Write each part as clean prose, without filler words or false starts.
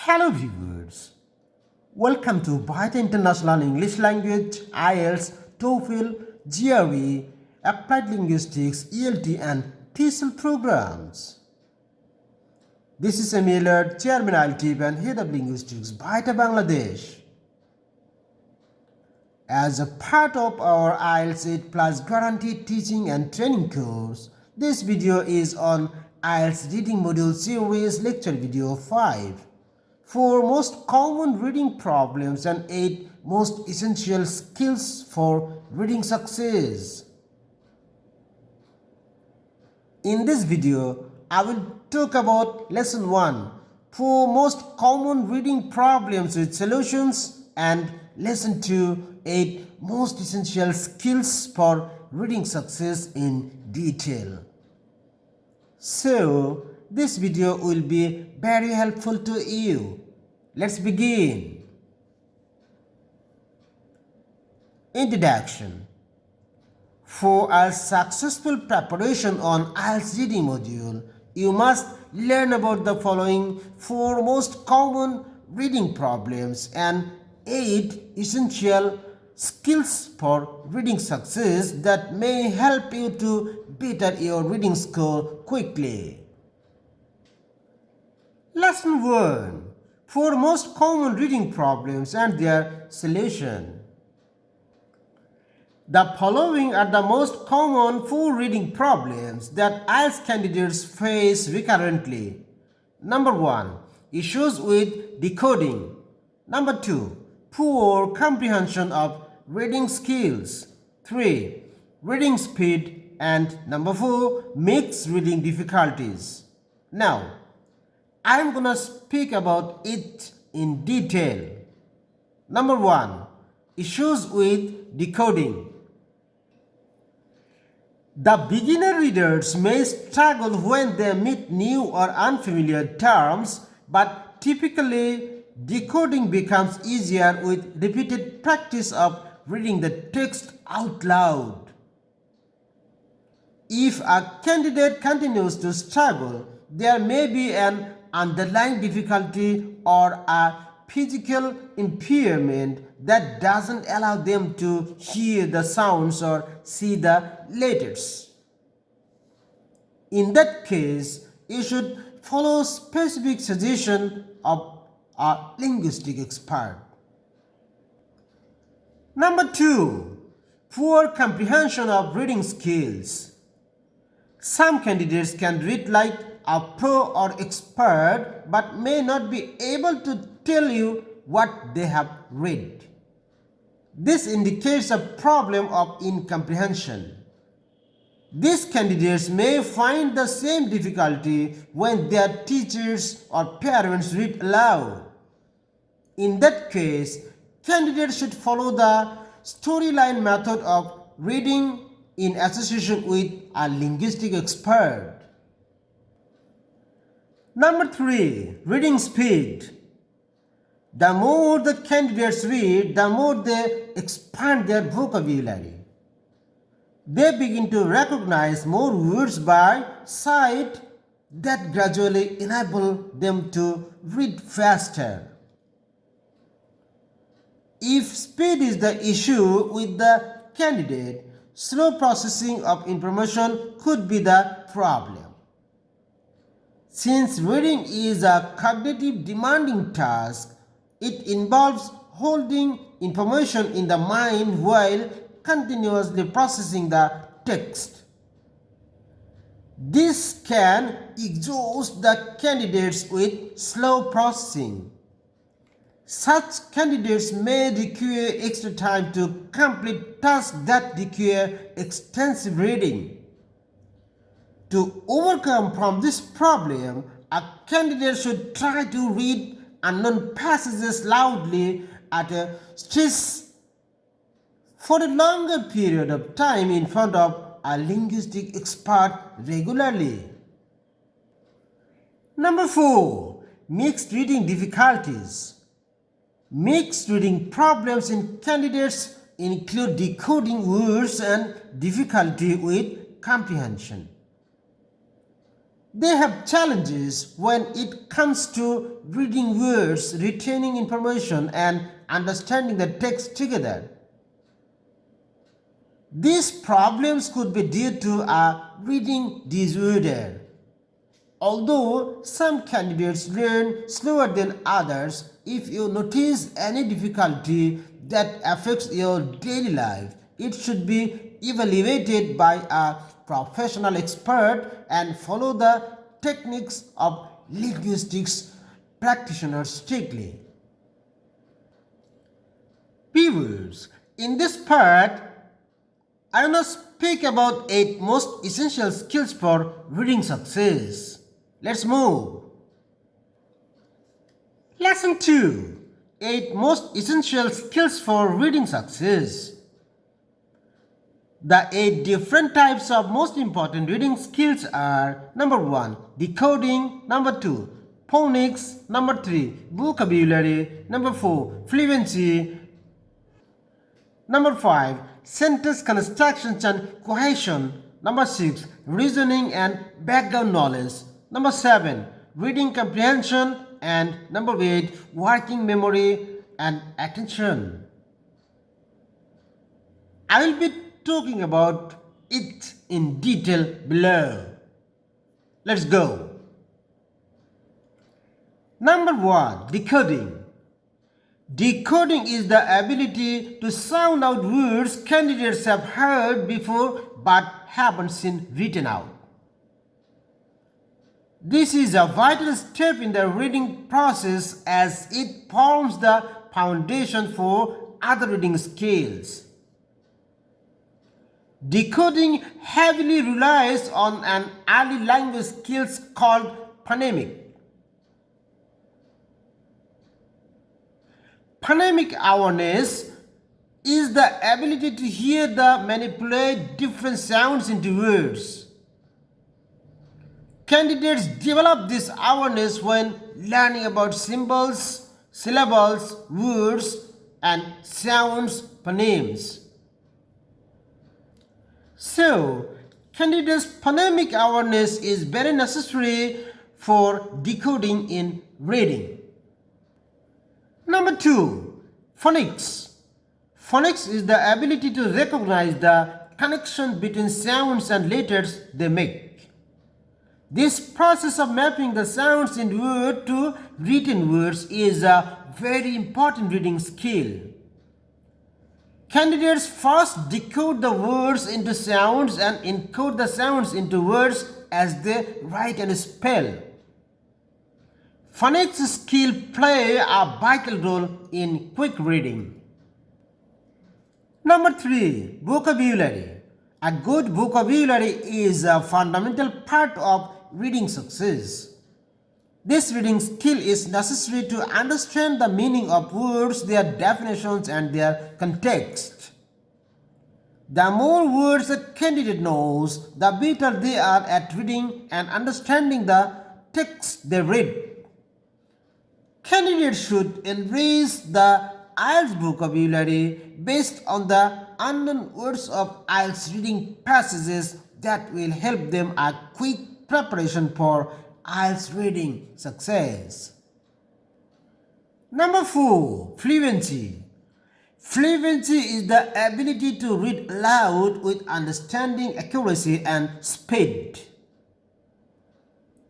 Hello viewers, welcome to BAETTA International English Language, Ielts, TOEFL, GRE, Applied Linguistics, Ielts and TESOL programs. This is Ielts, Chairman IELTS and Head of Linguistics, BAETTA Bangladesh. As a part of our IELTS 8 Plus Guaranteed Teaching and Training course, this video is on IELTS Reading Module Series Lecture Video 5. 4 most common reading problems and 8 most essential skills for reading success. In this video, I will talk about Lesson 1, 4 most common reading problems with solutions, and Lesson 2, 8 most essential skills for reading success in detail. So, this video will be very helpful to you. Let's begin. Introduction. For a successful preparation on IELTS reading module, you must learn about the following 4 most common reading problems and 8 essential skills for reading success that may help you to better your reading score quickly. Lesson 1. 4 most common reading problems and their solution. The following are the most common 4 reading problems that IELTS candidates face recurrently. Number 1. Issues with decoding. Number 2. Poor comprehension of reading skills. 3. Reading speed. And number 4. Mixed reading difficulties. Now, I am gonna speak about it in detail. Number 1. Issues with decoding. The beginner readers may struggle when they meet new or unfamiliar terms, but typically decoding becomes easier with repeated practice of reading the text out loud. If a candidate continues to struggle, there may be an underlying difficulty or a physical impairment that doesn't allow them to hear the sounds or see the letters. In that case, you should follow specific suggestion of a linguistic expert. Number 2. Poor comprehension of reading skills. Some candidates can read like a pro or expert but may not be able to tell you what they have read. This indicates a problem of incomprehension. These candidates may find the same difficulty when their teachers or parents read aloud. In that case, candidates should follow the storyline method of reading in association with a linguistic expert. Number 3. Reading speed. The more the candidates read, the more they expand their vocabulary. They begin to recognize more words by sight that gradually enable them to read faster. If speed is the issue with the candidate, slow processing of information could be the problem. Since reading is a cognitive demanding task, it involves holding information in the mind while continuously processing the text. This can exhaust the candidates with slow processing. Such candidates may require extra time to complete tasks that require extensive reading. To overcome from this problem, a candidate should try to read unknown passages loudly at a stress for a longer period of time in front of a linguistic expert regularly. Number 4. Mixed reading difficulties. Mixed reading problems in candidates include decoding words and difficulty with comprehension. They have challenges when it comes to reading words, retaining information, and understanding the text together. These problems could be due to a reading disorder. Although some candidates learn slower than others, if you notice any difficulty that affects your daily life, it should be evaluated by a professional expert and follow the techniques of linguistics practitioners strictly. Viewers, in this part, I will now speak about 8 most essential skills for reading success. Let's move. Lesson 2. 8 most essential skills for reading success. The 8 different types of most important reading skills are: number 1, decoding; number 2, phonics; number 3, vocabulary; number 4, fluency; number 5, sentence constructions and cohesion; number 6, reasoning and background knowledge; number 7, reading comprehension; and number 8, working memory and attention. I will be talking about it in detail below. Let's go. Number 1, decoding. Decoding is the ability to sound out words candidates have heard before but haven't seen written out. This is a vital step in the reading process as it forms the foundation for other reading skills. Decoding heavily relies on an early language skills called phonemic. Phonemic awareness is the ability to hear the manipulate different sounds into words. Candidates develop this awareness when learning about symbols, syllables, words, and sounds phonemes. So, candidates' phonemic awareness is very necessary for decoding in reading. Number 2, phonics. Phonics is the ability to recognize the connection between sounds and letters they make. This process of mapping the sounds in word to written words is a very important reading skill. Candidates first decode the words into sounds and encode the sounds into words as they write and spell. Phonics skill play a vital role in quick reading. Number 3, vocabulary. A good vocabulary is a fundamental part of reading success. This reading skill is necessary to understand the meaning of words, their definitions, and their context. The more words a candidate knows, the better they are at reading and understanding the text they read. Candidates should enrich the Ielts vocabulary based on the unknown words of Ielts reading passages that will help them a quick preparation for Ielts reading success. Number 4, fluency. Fluency is the ability to read aloud with understanding, accuracy, and speed.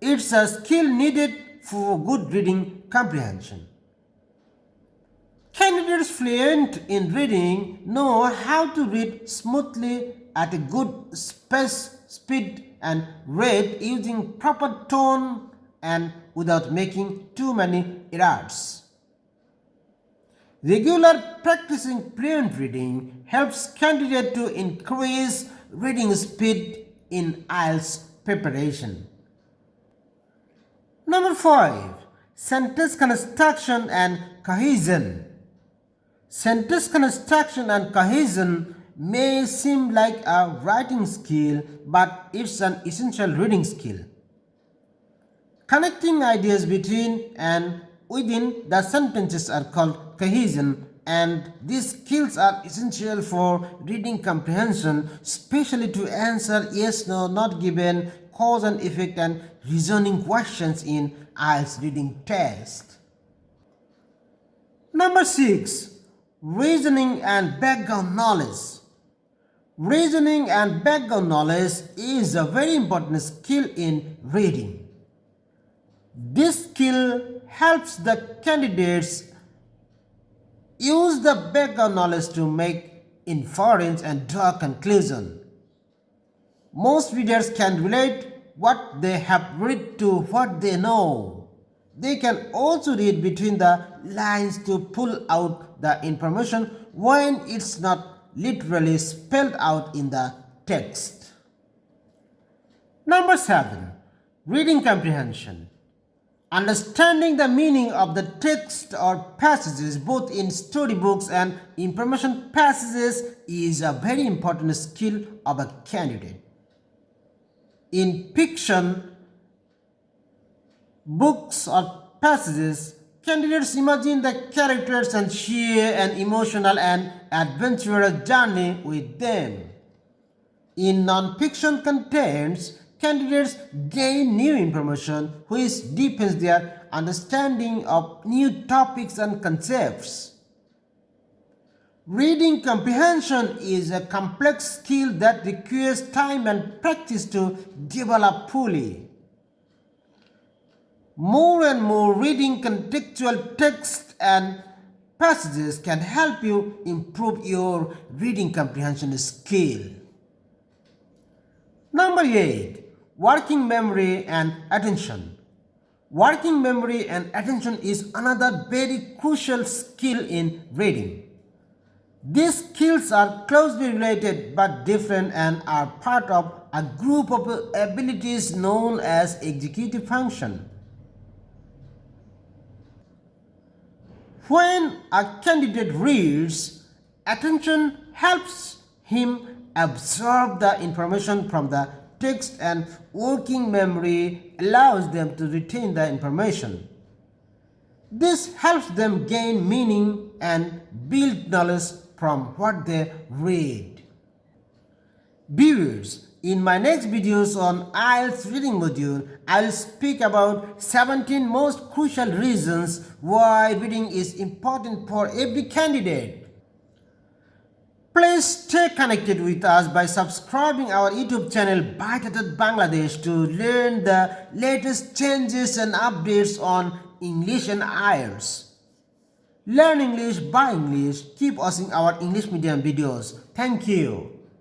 It's a skill needed for good reading comprehension. Candidates fluent in reading know how to read smoothly at a good pace, speed, and rate using proper tone and without making too many errors. Regular practicing fluent reading helps candidates to increase reading speed in Ielts preparation. Number 5, sentence construction and cohesion. Sentence construction and cohesion may seem like a writing skill, but it's an essential reading skill. Connecting ideas between and within the sentences are called cohesion, and these skills are essential for reading comprehension, especially to answer yes, no, not given cause and effect and reasoning questions in IELTS reading test. Number 6. Reasoning and background knowledge. Reasoning and background knowledge is a very important skill in reading. This skill helps the candidates use the background knowledge to make inference and draw conclusion. Most readers can relate what they have read to what they know. They can also read between the lines to pull out the information when it's not literally spelled out in the text. Number 7. Reading comprehension. Understanding the meaning of the text or passages both in storybooks and information passages is a very important skill of a candidate. In fiction, books or passages, candidates imagine the characters and share an emotional and adventurous journey with them. In non-fiction contents, candidates gain new information which deepens their understanding of new topics and concepts. Reading comprehension is a complex skill that requires time and practice to develop fully. More and more reading contextual text and passages can help you improve your reading comprehension skill. Number 8. Working memory and attention. Working memory and attention is another very crucial skill in reading. These skills are closely related but different and are part of a group of abilities known as executive function. When a candidate reads, attention helps him absorb the information from the text and working memory allows them to retain the information. This helps them gain meaning and build knowledge from what they read. Viewers, in my next videos on IELTS reading module, I will speak about 17 most crucial reasons why reading is important for every candidate. Please stay connected with us by subscribing our YouTube channel BAETTA Bangladesh to learn the latest changes and updates on English and IELTS. Learn English by English. Keep watching our English medium videos. Thank you.